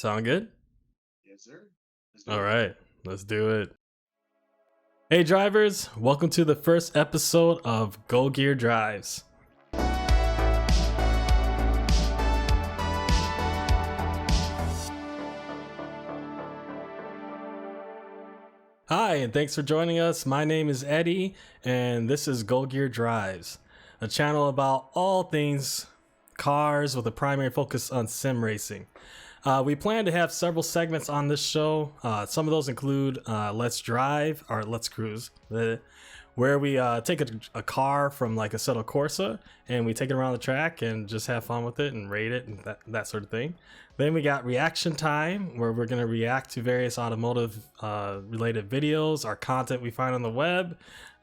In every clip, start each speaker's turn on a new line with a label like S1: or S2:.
S1: Sound good?
S2: Yes, sir. Let's do
S1: All
S2: it.
S1: right, let's do it. Hey drivers, welcome to the first episode of Go Gear Drives. Hi, and thanks for joining us. My name is Eddie, and this is Go Gear Drives, a channel about all things cars with a primary focus on sim racing. We plan to have several segments on this show. Some of those include Let's Drive or Let's Cruise, where we take a car from like a Assetto Corsa and we take it around the track and just have fun with it and rate it and that sort of thing. Then we got Reaction Time, where we're going to react to various automotive related videos or content we find on the web.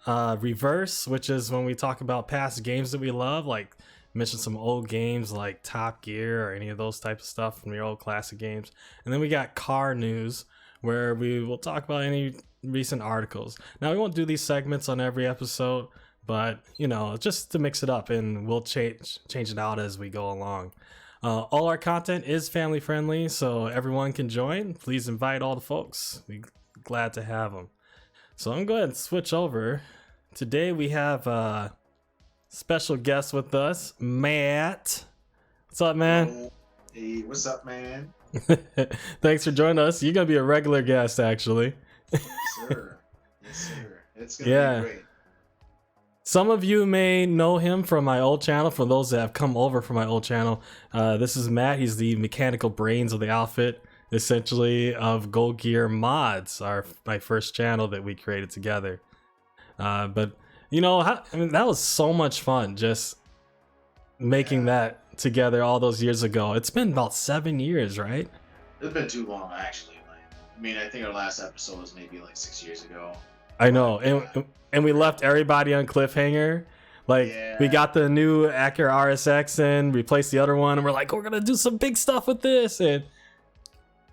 S1: Reverse, which is when we talk about past games that we love, like mention some old games like Top Gear or any of those types of stuff from your old classic games. And then we got Car News, where we will talk about any recent articles. Now, we won't do these segments on every episode, but just to mix it up, and we'll change it out as we go along. All our content is family friendly, so everyone can join. Please invite all the folks. We're glad to have them. So I'm going to go ahead and switch over. Today we have a special guest with us, Matt. What's up, man?
S2: Hey, what's up, man?
S1: Thanks for joining us. You're going to be a regular guest, actually.
S2: Yes, sir. Yes, sir. It's going to be great.
S1: Some of you may know him from my old channel. For those that have come over from my old channel, this is Matt. He's the mechanical brains of the outfit, essentially, of Go Gear Mods, my first channel that we created together. But that was so much fun just making that together all those years ago. It's been about 7 years, right?
S2: It's been too long, actually. I think our last episode was maybe like 6 years ago.
S1: I know, and we left everybody on cliffhanger. We got the new Acura RSX in, replaced the other one, and we're like, we're gonna do some big stuff with this. And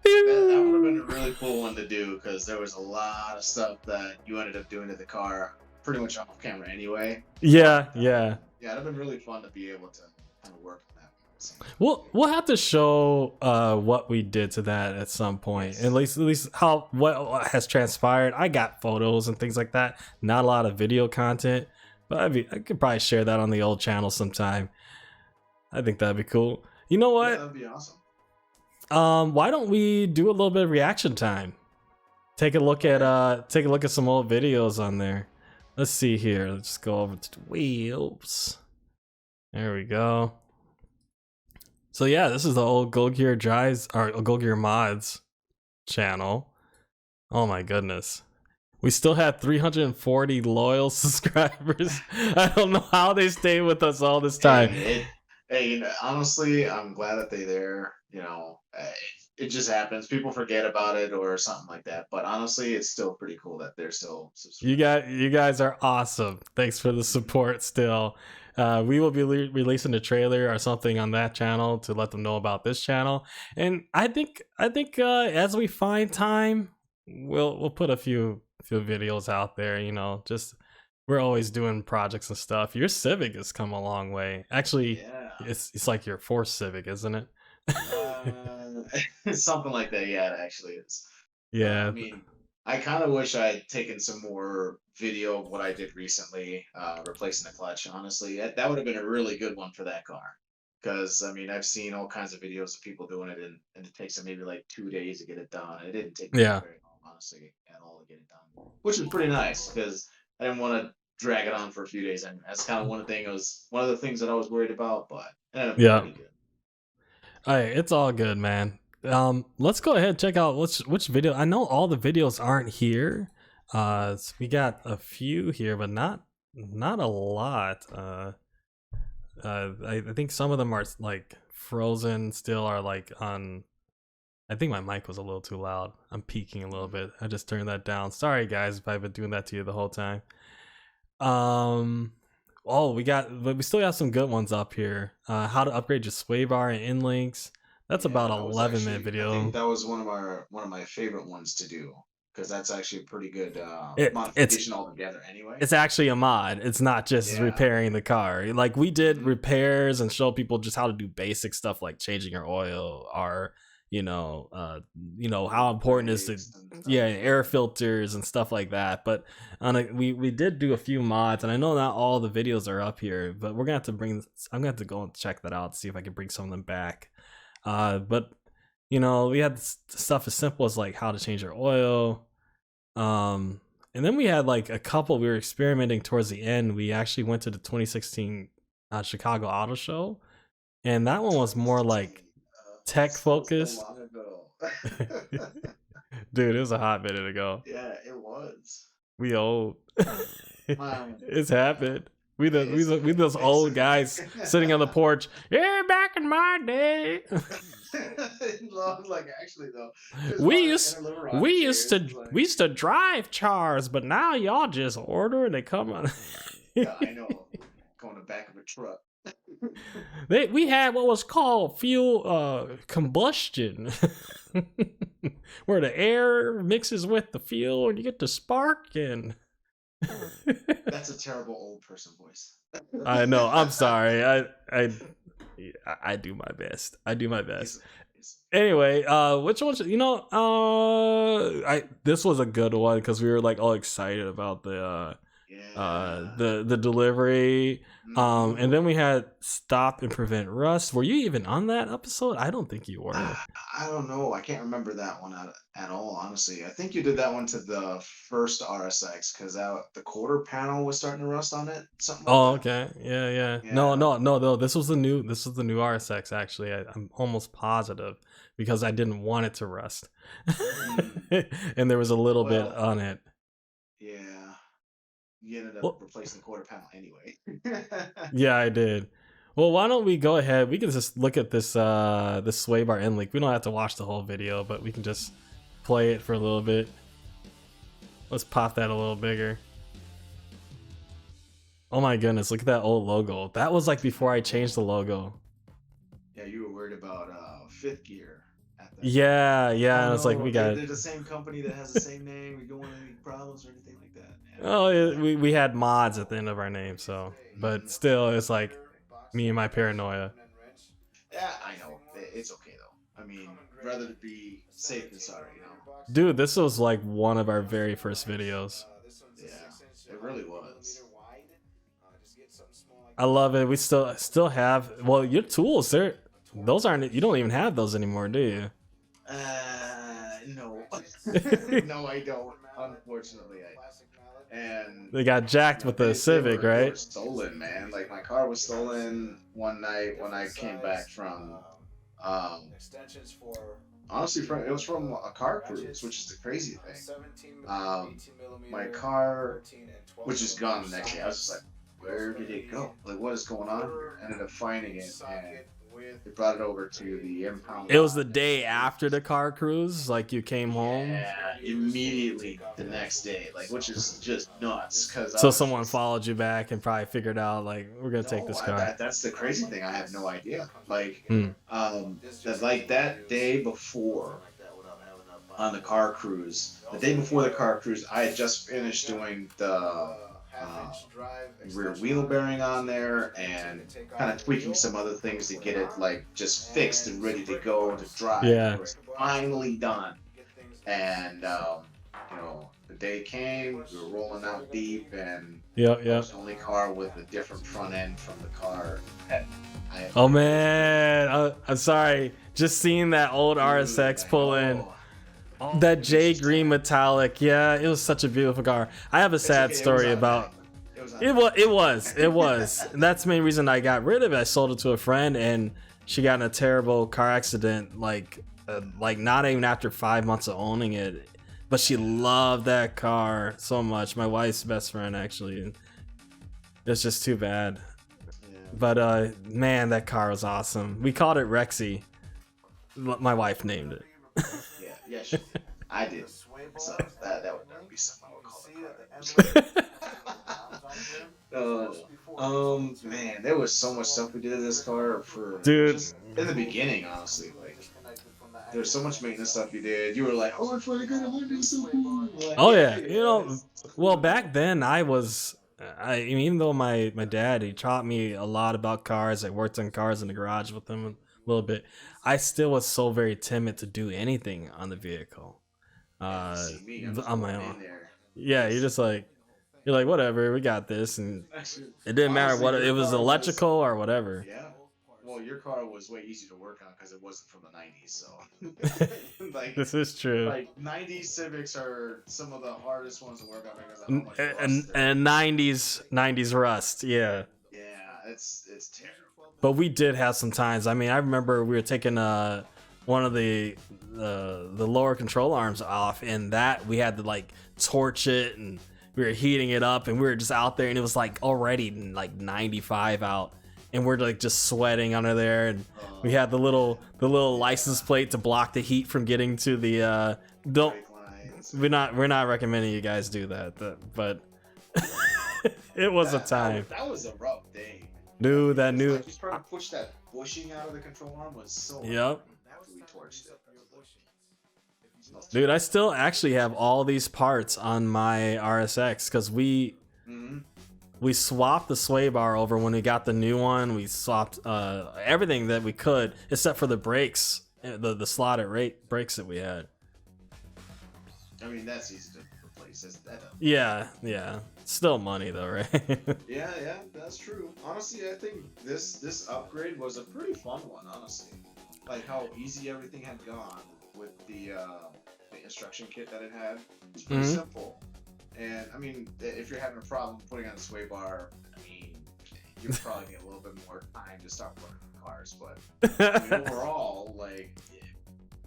S2: that would have been a really cool one to do, because there was a lot of stuff that you ended up doing to the car pretty much off camera anyway.
S1: Yeah.
S2: Yeah, it'd have been really fun to be able to kind of work on that.
S1: We'll have to show what we did to that at some point. At least what has transpired. I got photos and things like that. Not a lot of video content, but I could probably share that on the old channel sometime. I think that'd be cool. You know what?
S2: Yeah, that'd be awesome.
S1: Why don't we do a little bit of reaction time? Take a look at some old videos on there. Let's see here. Let's just go over to the wheels. There we go. So yeah, this is the old Go Gear Drives or Go Gear Mods channel. Oh my goodness. We still have 340 loyal subscribers. I don't know how they stayed with us all this time.
S2: Honestly, I'm glad that they're there. It just happens. People forget about it or something like that. But honestly, it's still pretty cool that they're still subscribed.
S1: You guys are awesome. Thanks for the support still. We will be releasing a trailer or something on that channel to let them know about this channel. And I think as we find time, we'll put a few videos out there. Just we're always doing projects and stuff. Your Civic has come a long way. Actually, it's like your fourth Civic, isn't it?
S2: Something like that. Yeah, it actually is.
S1: Yeah.
S2: I kind of wish I had taken some more video of what I did recently, replacing the clutch. Honestly, that would have been a really good one for that car. Because I've seen all kinds of videos of people doing it, and it takes them maybe like 2 days to get it done. It didn't take me very long, honestly, at all to get it done, which is pretty nice because I didn't want to drag it on for a few days. And that's kind of one of the things that I was worried about. But it ended up being pretty good.
S1: Hey, it's all good, man. Let's go ahead and check out which video. I know all the videos aren't here. So we got a few here, but not a lot. I think some of them are like frozen still, are like on. I think my mic was a little too loud. I'm peaking a little bit. I just turned that down. Sorry guys if I've been doing that to you the whole time. But we still got some good ones up here. How to upgrade your sway bar and in links. That's about 11-minute video.
S2: I think that was one of my favorite ones to do, because that's actually a pretty good modification altogether anyway.
S1: It's actually a mod. It's not just repairing the car. Like, we did repairs and show people just how to do basic stuff like changing your oil or how important is the
S2: Brakes and stuff.
S1: air filters and stuff like that. But we did do a few mods, and I know not all the videos are up here, but I'm gonna have to go and check that out to see if I can bring some of them back. But we had stuff as simple as like how to change your oil. And then we had like a couple, we were experimenting towards the end. We actually went to the 2016 Chicago Auto Show, and that one was more like tech focused.
S2: So long ago.
S1: Dude, it was a hot minute ago.
S2: Yeah, it was.
S1: We old.
S2: Wow.
S1: It's happened. We those old guys sitting on the porch. Yeah, back in my day.
S2: Like actually though,
S1: we used to drive cars, but now y'all just order and they come on.
S2: Yeah, I know. Going to the back of a truck.
S1: We had what was called fuel combustion, where the air mixes with the fuel and you get the spark. And
S2: that's a terrible old person voice.
S1: I know. I'm sorry. I do my best. Anyway, which one? This was a good one because we were like all excited about the delivery. And then we had Stop and Prevent Rust. Were you even on that episode? I don't think you were.
S2: I don't know. I can't remember that one at all, honestly. I think you did that one to the first RSX because the quarter panel was starting to rust on it. Something like that.
S1: Okay. Yeah. No. This was the new RSX actually. I'm almost positive because I didn't want it to rust. And there was a little bit on it.
S2: Yeah. You ended up replacing the quarter panel anyway.
S1: Yeah, I did. Well, why don't we go ahead? We can just look at this sway bar end link. We don't have to watch the whole video, but we can just play it for a little bit. Let's pop that a little bigger. Oh my goodness, look at that old logo. That was like before I changed the logo.
S2: Yeah, you were worried about fifth gear.
S1: Yeah, and it's like they're
S2: the same company that has the same name. We don't want any problems or anything like that.
S1: Oh, we had mods at the end of our name, so but still, it's like me and my paranoia.
S2: Yeah, I know. It's okay though. I mean, rather to be safe than sorry,
S1: Dude, this was like one of our very first videos.
S2: Yeah, it really was.
S1: I love it. We still have. Well, your tools, those aren't. You don't even have those anymore, do you?
S2: No. No, I don't. Unfortunately, and
S1: they got jacked with the Civic, right? They were
S2: stolen, man. Like my car was stolen one night when I came back from. Honestly, it was from a car cruise, which is the crazy thing. My car, which is gone the next day. I was just like, where did it go? Like, what is going on? I ended up finding it, and they brought it over to the impound.
S1: It was the day after the car cruise, like you came home.
S2: Yeah, immediately the next day, like, which is just nuts.
S1: So someone followed you back and probably figured out, like, we're gonna take this car.
S2: That's the crazy thing. I have no idea. Like, that day before on the car cruise, I had just finished doing the rear wheel bearing on there and kind of tweaking some other things to get it like just fixed and ready to go to drive.
S1: Yeah.
S2: It was finally done, and the day came. We were rolling out deep, and it was the only car with a different front end from the car.
S1: Oh man, I'm sorry. Just seeing that old RSX pull in. That J green metallic, yeah, it was such a beautiful car. I have a sad story about it. Was. And that's the main reason I got rid of it. I sold it to a friend, and she got in a terrible car accident. Like not even after 5 months of owning it, but she loved that car so much. My wife's best friend, actually. It's just too bad. Yeah. But man, that car was awesome. We called it Rexy. My wife named it.
S2: Yeah, sure. I did. So that would be something I would call it. Man, there was so much stuff we did to this car in the beginning, honestly. Like, there was so much maintenance stuff you did. You were like, "Oh, I finally got a Honda, so cool." Like,
S1: oh yeah, well back then even though my dad, he taught me a lot about cars. I worked on cars in the garage with him little bit. I still was so very timid to do anything on the vehicle.
S2: Yeah, see me, I'm just
S1: On my
S2: going
S1: own.
S2: in there,
S1: Yeah,
S2: just
S1: you're like whatever, we got this, and it didn't matter
S2: honestly,
S1: what
S2: your
S1: it was,
S2: car was,
S1: electrical or whatever.
S2: yeah. Well, your car was way easier to work on because it wasn't from the '90s. So,
S1: This is true.
S2: like '90s Civics are some of the hardest ones to work on because of how much rust there
S1: And
S2: is.
S1: '90s rust, yeah.
S2: Yeah, it's terrible.
S1: But we did have some times. I mean, I remember we were taking one of the lower control arms off, and that we had to like torch it, and we were heating it up, and we were just out there, and it was like already like 95 out, and we're like just sweating under there, and we had the little license plate to block the heat from getting to the don't
S2: Brake lines.
S1: we're not recommending you guys do that, but it was a time.
S2: That was a rough day.
S1: Dude, that
S2: It's
S1: new.
S2: like just trying to push that bushing out of the control arm was so
S1: Yep.
S2: annoying after we torched it.
S1: Dude, I still actually have all these parts on my RSX because
S2: Mhm.
S1: we swapped the sway bar over when we got the new one. We swapped everything that we could except for the brakes, the slotted brakes that we had.
S2: I mean, that's easy to replace.
S1: Yeah, still money though, right?
S2: Yeah, that's true. Honestly, I think this upgrade was a pretty fun one. Honestly, like how easy everything had gone with the instruction kit that it had. It's pretty
S1: Mhm.
S2: simple. And I mean, if you're having a problem putting on a sway bar, I mean, you probably need a little bit more time to start working on cars. But I mean, overall, like,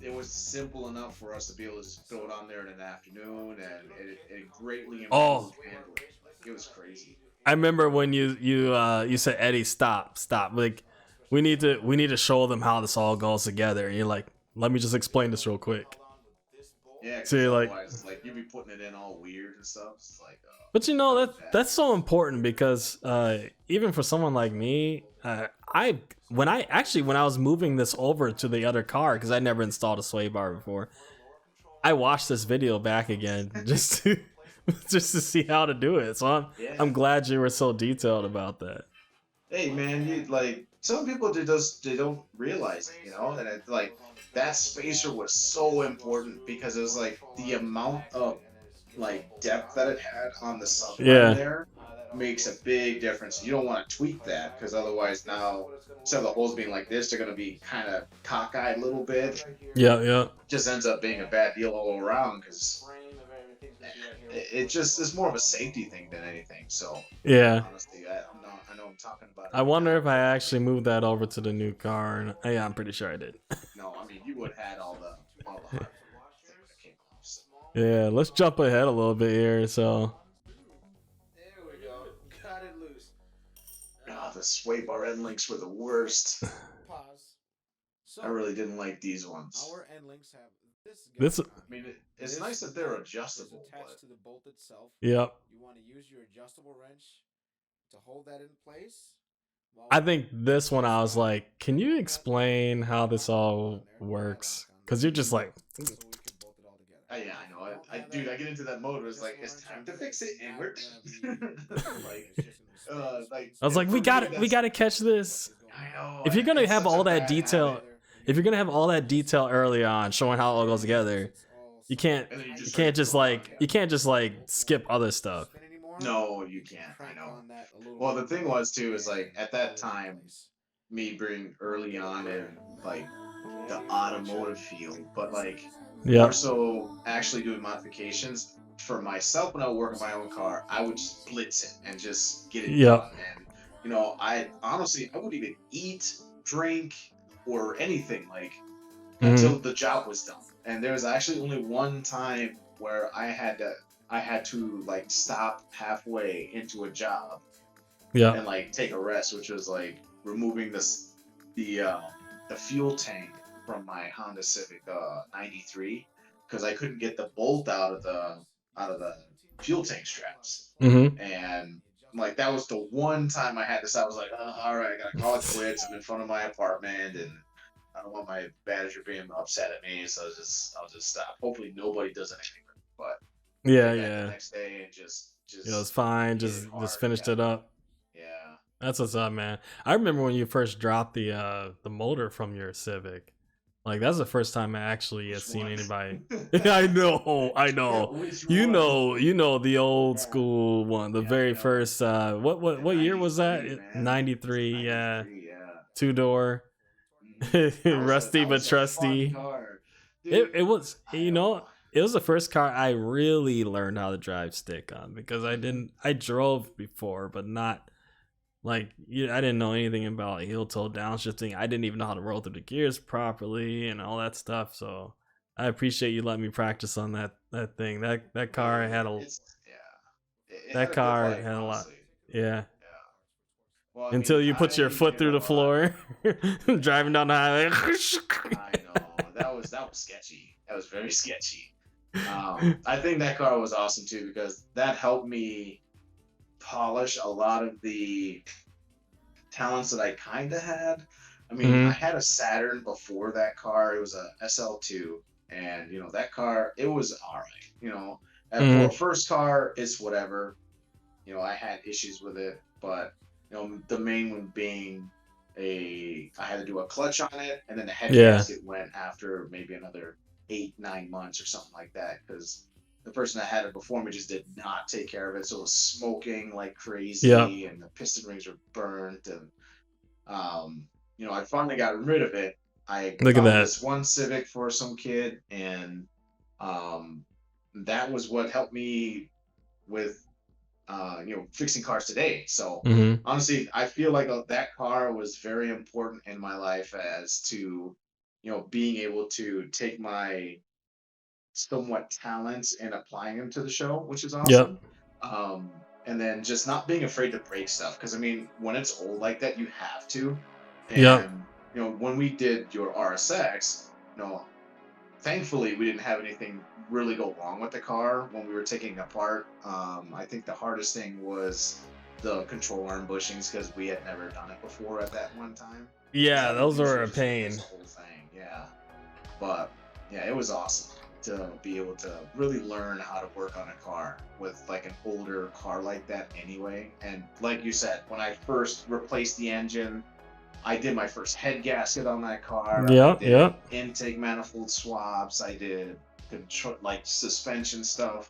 S2: it was simple enough for us to be able to just throw it on there in an afternoon, and it greatly improved
S1: Oh.
S2: handling. It was crazy.
S1: I remember when you said, Eddie, stop. Like, we need to show them how this all goes together. And you're like, let me just explain this real quick.
S2: Yeah, because
S1: So you're like,
S2: otherwise, like, you'd be putting it in all weird and stuff. It's like,
S1: but that's so important because even for someone like me, when I was moving this over to the other car because I never installed a sway bar before, I watched this video back again just to see how to do it. So I'm glad you were so detailed about that.
S2: hey man, you like some people they don't realize it, and it's like that spacer was so important because it was like the amount of like depth that it had on the subframe there makes a big difference. You don't want to tweak that because otherwise now instead of the holes being like this, they're gonna be kind of cockeyed a little bit.
S1: Yeah.
S2: Just ends up being a bad deal all around because it just is more of a safety thing than anything. So
S1: Yeah.
S2: honestly, I know I'm talking about it.
S1: I wonder if I actually moved that over to the new car. And yeah, I'm pretty sure I did.
S2: No, I mean you would have had all the hardware that came off. So.
S1: Yeah, let's jump ahead a little bit here. So
S3: There we go. Got it loose.
S2: The sway bar end links were the worst.
S3: Pause. So,
S2: I really didn't like these ones.
S3: our end links have
S1: This-
S3: guide.
S2: I mean, it's
S3: This
S2: nice that they're
S3: nut is
S2: adjustable,
S3: attached
S2: but
S3: to the bolt itself.
S1: yep.
S3: You want to use your adjustable wrench to hold that in place.
S1: I think this one I was like, can you explain how this all works? Because you're just like,
S3: So we can bolt it all together.
S2: yeah, I know. Dude, I get into that mode where it's like it's time to fix it, and we're like
S1: I was like, we got to catch this.
S2: I know.
S1: If you're gonna
S2: it's
S1: have
S2: such a
S1: all that
S2: bad
S1: detail,
S2: habit.
S1: if you're gonna have all that detail early on, showing how it all goes together, you can't
S2: And then
S1: you can't just like skip other stuff.
S2: No, you can't. I know. Well, the thing was too is like at that time, me being early on in like the automotive field, but like
S1: Yeah.
S2: more so actually doing modifications for myself when I would work on my own car, I would just blitz it and just get it
S1: Yep.
S2: done. And I honestly I wouldn't even eat, drink, or anything like until the job was done. And there was actually only one time where I had to like stop halfway into a job
S1: Yeah.
S2: and like take a rest, which was like removing the fuel tank from my Honda Civic 93 because I couldn't get the bolt out of the fuel tank straps.
S1: Mm-hmm.
S2: And like that was the one time I had to stop. I was like, all right, I gotta call it quits. I'm in front of my apartment and I don't want my manager being upset at me, so I'll just stop. Hopefully nobody does anything, but
S1: Yeah.
S2: the next day and just
S1: It was fine.
S2: hit it
S1: Just
S2: hard,
S1: finished
S2: yeah.
S1: it up.
S2: Yeah,
S1: That's what's up, man. I remember when you first dropped the motor from your Civic. Like that's the first time I actually had
S2: Which
S1: seen
S2: one?
S1: anybody. I know, I know.
S2: Which one?
S1: You know the old
S2: Yeah,
S1: school one, the
S2: yeah, I
S1: very
S2: know.
S1: first.
S2: The
S1: What year was that?
S2: '93, man. It's a
S1: 93. Yeah,
S2: '93. Yeah.
S1: 2-door, rusty
S2: That
S1: but
S2: was a fun
S1: trusty.
S2: car, dude.
S1: It was,
S2: I
S1: you know,
S2: know.
S1: it was the first car I really learned how to drive stick on because
S2: Mhm.
S1: I drove before, but not like I didn't know anything about heel toe downshifting. I didn't even know how to roll through the gears properly and all that stuff. So I appreciate you letting me practice on that thing. That car
S2: Man,
S1: had a
S2: it's yeah. It
S1: that
S2: had a good
S1: car
S2: life,
S1: had a lot.
S2: honestly.
S1: Yeah.
S2: Yeah. Well, I
S1: Until
S2: mean,
S1: you put your
S2: I
S1: foot
S2: did
S1: through
S2: a
S1: the
S2: lot.
S1: floor driving down the highway.
S2: I know that was sketchy. That was very sketchy. I think that car was awesome too because that helped me polish a lot of the talents that I kind of had. I mean, I
S1: Hmm.
S2: had a Saturn before that car. It was a SL2, and that car it was all right. And for a
S1: Hmm.
S2: first car, it's whatever. I had issues with it, but the main one being I had to do a clutch on it, and then the head
S1: Yeah.
S2: gasket went after maybe another 8, 9 months or something like that because the person that had it before me just did not take care of it, so it was smoking like
S1: Yeah.
S2: crazy, and the piston rings were burnt, and I finally got rid of it. I
S1: Look at
S2: found
S1: that.
S2: this one Civic for some kid, and um, that was what helped me with fixing cars today. So
S1: Hmm.
S2: honestly, I feel like that car was very important in my life as to, being able to take my somewhat talents and applying them to the show, which is
S1: Yep.
S2: awesome. And then just not being afraid to break stuff. Because I mean, when it's old like that, you have to.
S1: Yep.
S2: And when we did your RSX, thankfully we didn't have anything really go wrong with the car when we were taking it apart. I think the hardest thing was the control arm bushings because we had never done it before at that one time. Because
S1: Yeah,
S2: that was
S1: those were
S2: usually
S1: a
S2: just
S1: pain.
S2: the whole thing, yeah. But yeah, it was awesome to be able to really learn how to work on a car with like an older car like that anyway. And like you said, when I first replaced the engine, I did my first head gasket on that car. I
S1: Yep.
S2: did
S1: Yep.
S2: intake manifold swaps. I did control like suspension stuff.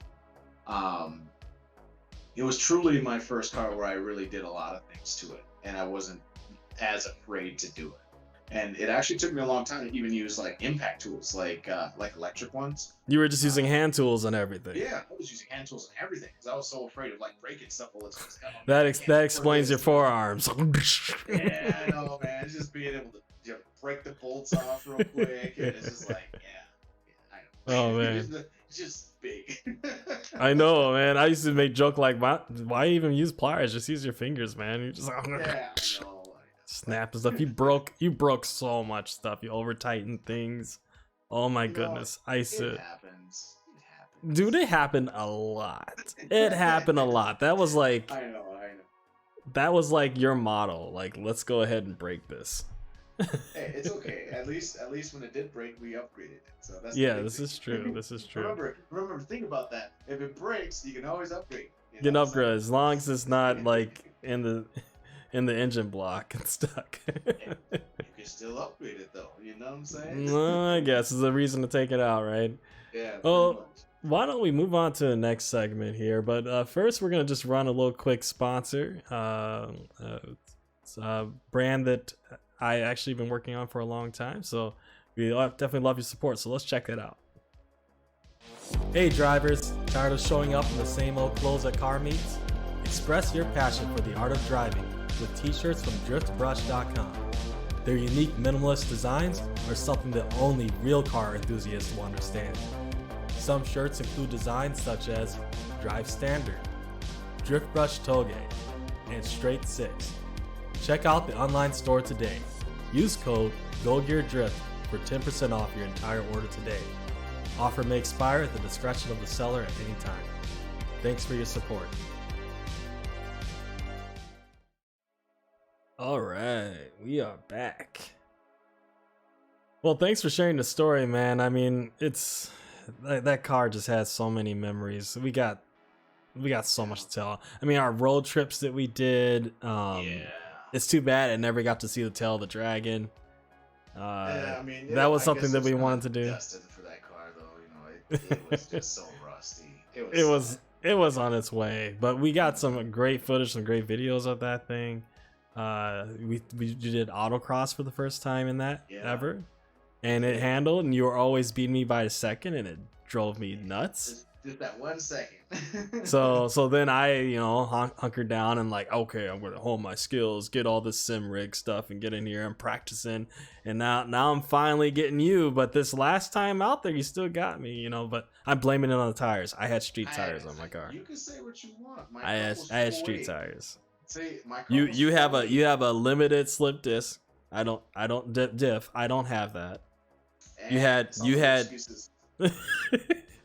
S2: Um, it was truly my first car where I really did a lot of things to it, and I wasn't as afraid to do it. And it actually took me a long time to even use like impact tools, like electric ones.
S1: You were just using
S2: Um,
S1: hand tools and everything.
S2: yeah, I was using hand tools and everything because I was so afraid of like breaking stuff. Well, it's just, oh man,
S1: That
S2: I can't
S1: that
S2: afford
S1: explains your
S2: this.
S1: forearms.
S2: Yeah, I know, man. It's just being able to break the bolts off real quick, and it's just like, yeah, I
S1: Oh
S2: know.
S1: man.
S2: It's just big.
S1: I know, man. I used to make joke like, why even use pliers? Just use your fingers, man. You just
S2: Yeah, I know.
S1: snap and stuff. You broke so much stuff. You over tightened things. Oh my
S2: You know,
S1: goodness. I used
S2: it
S1: to,
S2: happens. It
S1: dude,
S2: happens.
S1: it happened a lot. It happened a lot.
S2: I know.
S1: That was like your motto. Like, let's go ahead and break this.
S2: Hey, it's okay. At least when it did break, we upgraded it. So that's the
S1: Yeah,
S2: big
S1: this is true.
S2: thing.
S1: This is true.
S2: remember, think about that. If it breaks, you can always upgrade. You
S1: Get
S2: know,
S1: an
S2: so
S1: upgrade as long as it's not like in the engine block and stuck.
S2: you can still upgrade it though. You know what I'm saying?
S1: No, I guess is a reason to take it out, right?
S2: Yeah, pretty
S1: Oh,
S2: much.
S1: why don't we move on to the next segment here? But first, we're gonna just run a little quick sponsor. It's a brand that I actually been working on for a long time, so we definitely love your support. So let's check it out. Hey drivers, tired of showing up in the same old clothes at car meets? Express your passion for the art of driving with t-shirts from driftbrush.com. Their unique minimalist designs are something that only real car enthusiasts will understand. Some shirts include designs such as Drive Standard, Drift Brush Toge, and Straight 6. Check out the online store today. Use code GoGearDrift for 10% off your entire order today. Offer may expire at the discretion of the seller at any time. Thanks for your support. All right, we are back. Well, thanks for sharing the story, man. I mean, it's that car just has so many memories. We got We got so much to tell. I mean, our road trips that we did.
S2: Yeah.
S1: It's too bad I never got to see the tail of the dragon.
S2: Yeah, I mean,
S1: that was
S2: I
S1: something
S2: guess
S1: that
S2: it was
S1: we
S2: kinda
S1: wanted to do.
S2: destined for that car, though. It was just so rusty.
S1: It was on its way, but we got some great footage, some great videos of that thing. We did autocross for the first time in that ever, and it handled, and you were always beating me by a second, and it drove me nuts.
S2: Just that 1 second.
S1: So then I, hunkered down and like, okay, I'm gonna hone my skills, get all this sim rig stuff, and get in here and practicing. And now I'm finally getting you. But this last time out there, you still got me, But I'm blaming it on the tires. I had street tires on my car.
S2: You can say what you want.
S1: I had street tires.
S2: See, my car
S1: You have a limited slip disc. I don't diff. I don't have that. You had.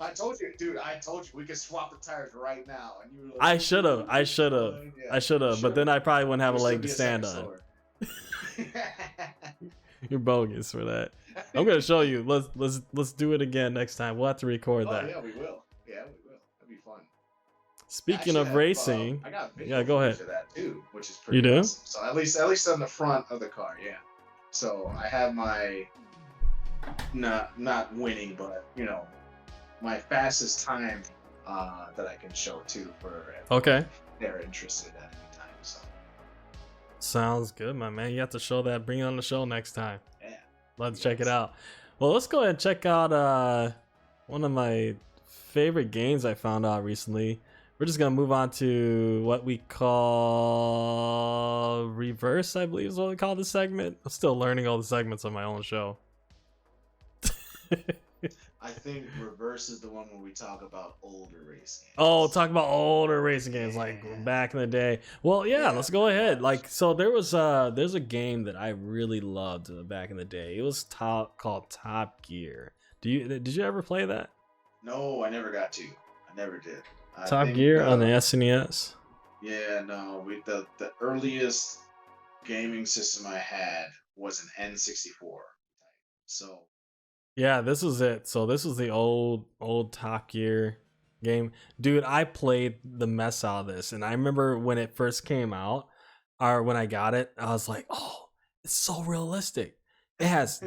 S2: I told you, dude. I told you we could swap the tires right now, and you were like,
S1: I should have, but then I probably wouldn't have a leg to stand on. You're bogus for that. I'm gonna show you. Let's do it again next time. We'll have to record that.
S2: Yeah, we will. Yeah, we will. That'd be fun.
S1: Speaking of racing,
S2: I got
S1: go ahead.
S2: of that too, which is pretty.
S1: You do?
S2: Awesome. So at least on the front of the car, yeah. So I have my not winning, but my fastest time that I can show too for
S1: okay.
S2: They're interested at any time. So
S1: sounds good, my man. You have to show that. Bring it on the show next time.
S2: Yeah,
S1: let's check it out. Well, let's go ahead and check out one of my favorite games I found out recently. We're just gonna move on to what we call reverse, I believe is what we call this segment. I'm still learning all the segments on my own show.
S2: I think reverse is the one where we talk about older racing games.
S1: Oh, talk about older racing games like back in the day. Well, yeah, let's go ahead. Like, so there's a game that I really loved back in the day. It was called Top Gear. Did you ever play that?
S2: No, I never got to. I never did.
S1: Top Gear on the SNES.
S2: Yeah, no. The earliest gaming system I had was an N64. So.
S1: Yeah, this was it. So this was the old Top Gear game. Dude, I played the mess out of this. And I remember when it first came out, or when I got it, I was like, oh, it's so realistic. It has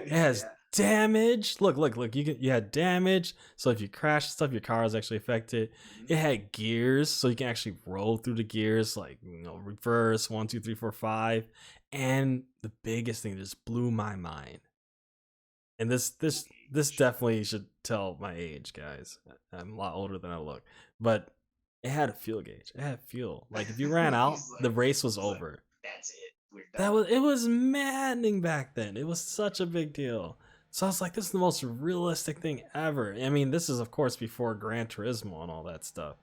S1: damage. Look. You had damage. So if you crash and stuff, your car is actually affected. It had gears, so you can actually roll through the gears, like reverse 1, 2, 3, 4, 5. And the biggest thing that just blew my mind. And this definitely should tell my age, guys. I'm a lot older than I look. But it had a fuel gauge. It had fuel. Like if you ran out, the race was over.
S2: That's it. We're done.
S1: It was maddening back then. It was such a big deal. So I was like, this is the most realistic thing ever. I mean, this is of course before Gran Turismo and all that stuff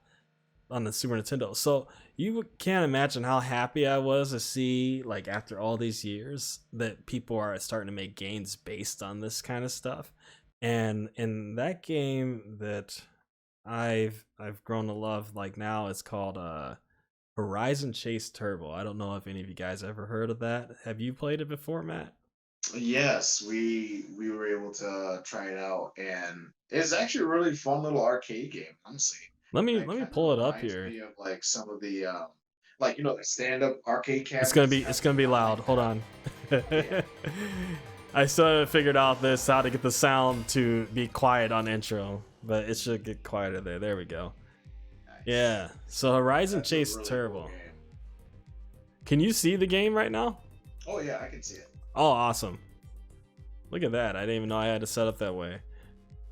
S1: on the Super Nintendo. So you can't imagine how happy I was to see, like, after all these years that people are starting to make games based on this kind of stuff. And in that game that I've grown to love, like now, it's called Horizon Chase Turbo. I don't know if any of you guys ever heard of that. Have you played it before, Matt?
S2: Yes, we were able to try it out, and it's actually a really fun little arcade game, honestly.
S1: Let me pull it up here.
S2: Me of like some of the the stand-up arcade cabinets.
S1: It's gonna be loud. Hold on. I still haven't figured out how to get the sound to be quiet on intro, but it should get quieter there. There we go. Nice. Yeah. So Horizon Chase really Turbo. Cool. Can you see the game right now?
S2: Oh yeah, I can see it.
S1: Oh, awesome. Look at that. I didn't even know I had to set up that way.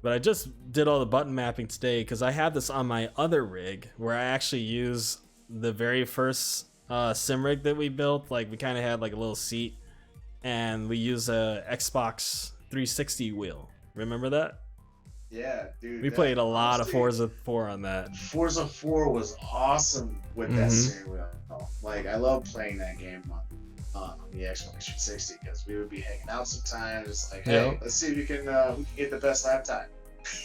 S1: But I just did all the button mapping today because I have this on my other rig where I actually use the very first sim rig that we built. Like we kind of had like a little seat, and we use a Xbox 360 wheel. Remember that?
S2: Yeah, dude.
S1: We played a lot of Forza 4 on that.
S2: Forza 4 was awesome with that steering wheel. Like I love playing that game on the Xbox 360 because we would be hanging out sometimes. It's like, hey, let's see if we can get the best lap time.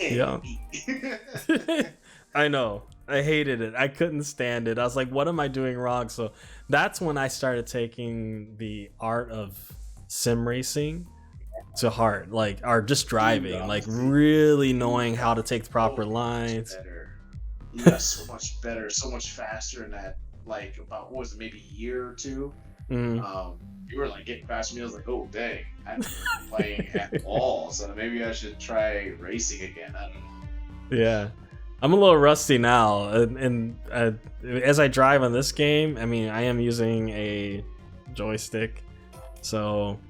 S1: Yeah. I know. I hated it. I couldn't stand it. I was like, what am I doing wrong? So that's when I started taking the art of sim racing to heart, like, or just driving, like really knowing how to take the proper lines.
S2: you got so much better, so much faster in that, like, about, what was it, maybe a year or two? You were like getting faster, and I was like, oh dang, I haven't been playing at all, so maybe I should try racing again. I don't know.
S1: Yeah, I'm a little rusty now, and as I drive on this game, I mean, I am using a joystick, so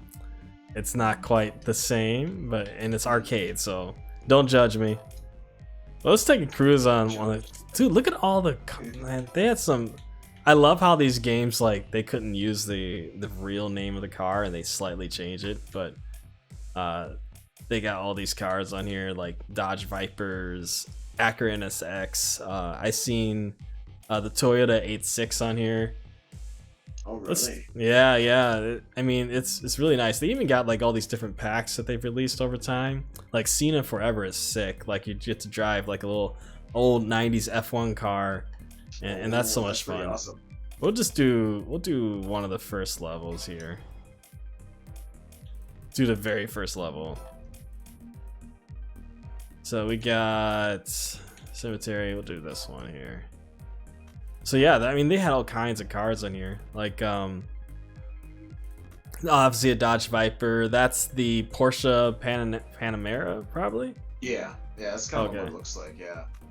S1: it's not quite the same, and it's arcade, so don't judge me. Let's take a cruise on one. Dude, look at all the, man, they had some. I love how these games, like, they couldn't use the real name of the car and they slightly change it, but they got all these cars on here, like Dodge Vipers, Acura NSX. I seen the Toyota 86 on here.
S2: Oh really?
S1: Yeah. I mean, it's really nice. They even got like all these different packs that they've released over time. Like Cena Forever is sick. Like you get to drive like a little old 90s F1 car, and that's so much fun.
S2: Awesome.
S1: We'll do one of the first levels here. Do the very first level. So we got cemetery. We'll do this one here. So yeah, I mean, they had all kinds of cars on here. Like obviously a Dodge Viper. That's the Porsche Panamera, probably.
S2: Yeah, that's kind of what it looks like.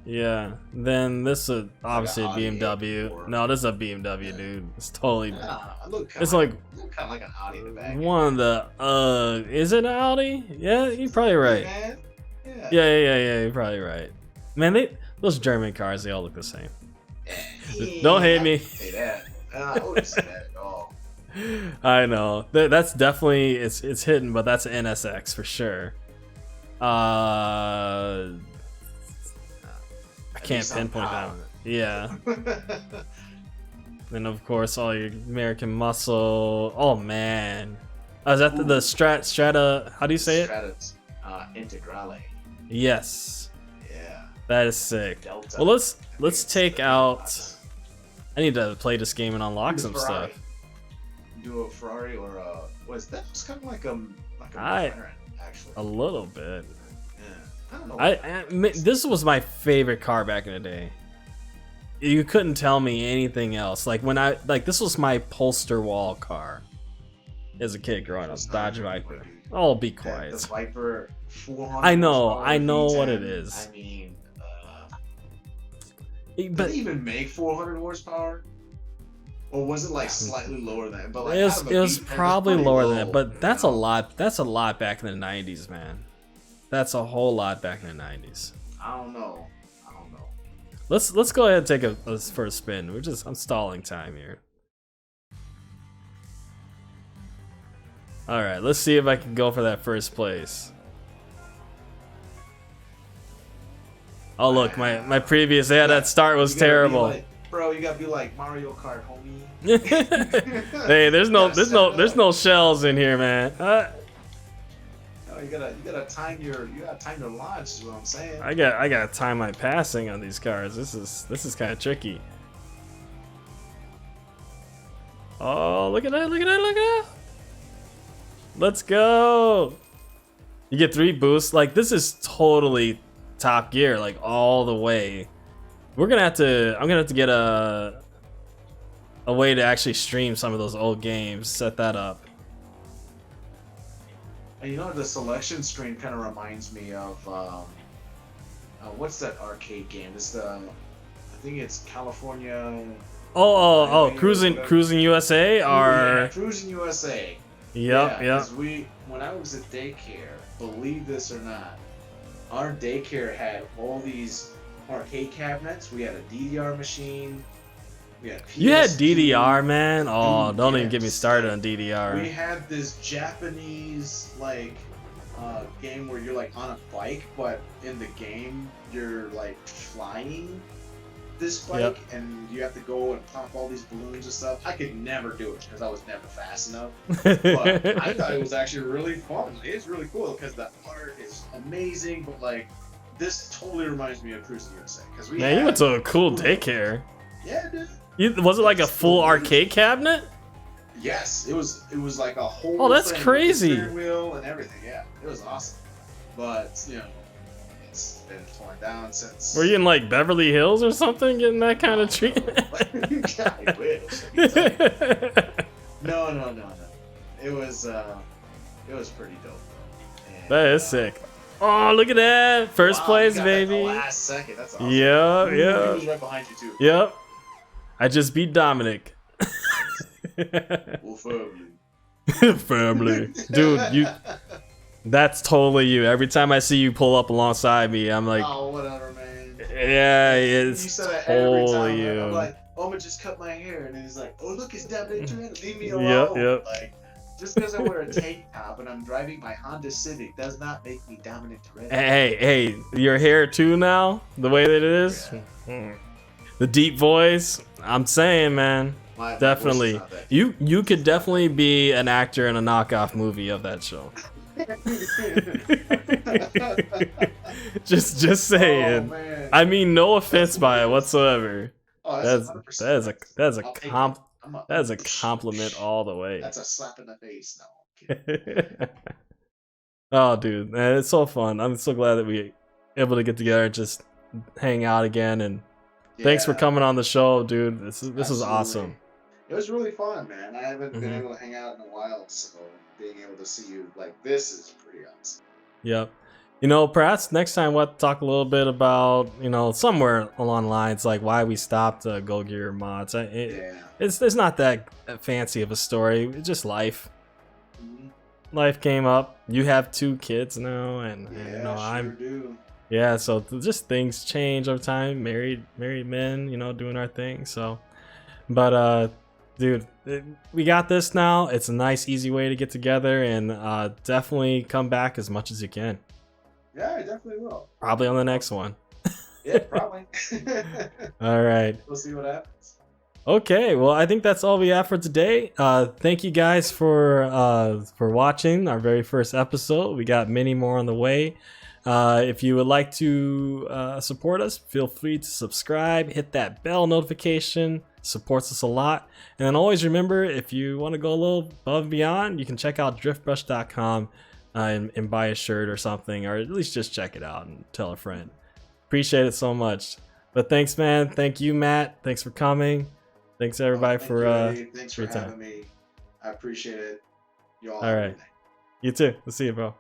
S1: Yeah. Then this is obviously a
S2: Like a
S1: BMW.
S2: Audi
S1: No, this is a BMW, dude. It's totally.
S2: It's
S1: like
S2: kind of like an Audi in the back.
S1: one of the. Is it an Audi? Yeah, you're probably right.
S2: Man.
S1: Yeah. You're probably right. Man, those German cars, they all look the same. Don't hate me.
S2: Say that. I wouldn't say that at all.
S1: I know. That's definitely it's hidden, but that's an NSX for sure. I can't pinpoint that one. Yeah. And of course, all your American Muscle. Oh man. Is that the Strata? How do you say it?
S2: Strata's Integrale.
S1: Yes.
S2: Yeah.
S1: That is sick.
S2: Delta.
S1: Well, let's take out. I need to play this game and unlock some
S2: Ferrari.
S1: stuff.
S2: Do a Ferrari or a was that was kind of like a McLaren, actually.
S1: A little bit.
S2: Yeah. I don't know.
S1: This was my favorite car back in the day. You couldn't tell me anything else. Like this was my poster wall car as a kid growing up. Dodge Viper. Oh, be quiet.
S2: The Viper 400.
S1: I know
S2: V10.
S1: what it is.
S2: I mean,
S1: but
S2: did they even make 400 horsepower? Or was it like slightly lower than that? But like
S1: it was probably lower than that. But that's a lot. That's a lot back in the 90s, man. That's a whole lot back in the 90s.
S2: I don't know.
S1: Let's go ahead and take a first spin. I'm stalling time here. All right, let's see if I can go for that first place. Oh look, my previous that start was terrible.
S2: Bro, you gotta be like Mario Kart, homie.
S1: Hey, there's no shells in here, man.
S2: You gotta time your launch. Is what I'm saying.
S1: I gotta time my passing on these cars. This is kind of tricky. Oh, look at that! Let's go! You get 3 boosts. Like, this is totally Top Gear, like all the way. I'm gonna have to get a way to actually stream some of those old games. Set that up.
S2: And you know, the selection screen kind of reminds me of what's that arcade game? I think it's California.
S1: Cruisin USA or
S2: Cruisin USA.
S1: Yep.
S2: When I was at daycare, believe this or not, our daycare had all these arcade cabinets. We had a DDR machine. We had PS2.
S1: You had DDR, man. Oh, don't even get me started on DDR.
S2: We had this Japanese game where you're like on a bike, but in the game you're like flying this bike, and you have to go and pop all these balloons and stuff. I could never do it because I was never fast enough. But I thought it was actually really fun. It's really cool because the art is amazing, but like this totally reminds me of Cruisin USA because you
S1: went to a cool daycare.
S2: Yeah, dude.
S1: Was it like a full arcade cabinet?
S2: Yes, it was like a whole.
S1: Oh, that's
S2: thing
S1: crazy.
S2: With the steering wheel and everything. Yeah, it was awesome. But It's been torn down since.
S1: Were you in like Beverly Hills or something getting that kind of treatment?
S2: I wish. I can tell you. No. It was pretty dope. And,
S1: That is sick. Oh, look at that. First
S2: wow,
S1: place,
S2: you got that in the
S1: baby.
S2: last second. That's awesome.
S1: Yep,
S2: He
S1: yep.
S2: was right behind you too.
S1: Yep. I just beat Dominic.
S2: Well, family.
S1: Family. Dude, that's totally you. Every time I see you pull up alongside me, I'm like,
S2: Oh, whatever, man.
S1: yeah,
S2: You
S1: it's
S2: said that every time.
S1: totally
S2: Right?
S1: you.
S2: I'm like, oh, I'm gonna just cut my hair, and then he's like, oh, look, it's Dominic Toretto. Leave me
S1: Yep,
S2: alone.
S1: yep.
S2: Like, just because I wear a tank top and I'm driving my Honda Civic does not make me Dominic Toretto.
S1: Hey, your hair too now? The way that it is?
S2: Yeah.
S1: The deep voice? I'm saying, man.
S2: My
S1: Definitely.
S2: voice is not that
S1: You could definitely be an actor in a knockoff movie of that show. just
S2: Oh,
S1: saying.
S2: man.
S1: I mean, no offense by it whatsoever.
S2: Oh,
S1: That's
S2: 100%.
S1: that is a
S2: I'll take
S1: comp
S2: it. I'm
S1: that is a compliment all the way.
S2: That's a slap in the face. No, I'm kidding.
S1: Oh, dude, man, it's so fun. I'm so glad that we able to get together and just hang out again. And thanks for
S2: Yeah,
S1: coming on the show, dude. This is
S2: absolutely.
S1: awesome.
S2: It was really fun, man. I haven't been
S1: Mhm.
S2: able to hang out in a while, so being able to see you like this is pretty awesome.
S1: Yep. You know, perhaps next time we'll talk a little bit about, somewhere along the lines like why we stopped Go Gear mods.
S2: Yeah.
S1: It's not that fancy of a story. It's just life.
S2: Mhm.
S1: Life came up. You have 2 kids now, and
S2: Yeah, sure
S1: I'm
S2: do.
S1: yeah. So just things change over time. Married men, doing our thing. So, but dude, we got this now. It's a nice, easy way to get together, and definitely come back as much as you can.
S2: Yeah, I definitely will.
S1: Probably on the next one.
S2: Yeah, probably.
S1: All right.
S2: We'll see what happens.
S1: Okay, well, I think that's all we have for today. Thank you guys for watching our very first episode. We got many more on the way. If you would like to support us, feel free to subscribe, hit that bell notification. Supports us a lot. And then always remember, if you want to go a little above and beyond, you can check out driftbrush.com and buy a shirt or something, or at least just check it out and tell a friend. Appreciate it so much. But thanks, man. Thank you, Matt. Thanks for coming. Thanks everybody
S2: Thank
S1: for
S2: you, Eddie. Thanks for
S1: your time.
S2: having me. I appreciate it. You all
S1: All
S2: have a
S1: right.
S2: good night.
S1: You too. We'll see you, bro.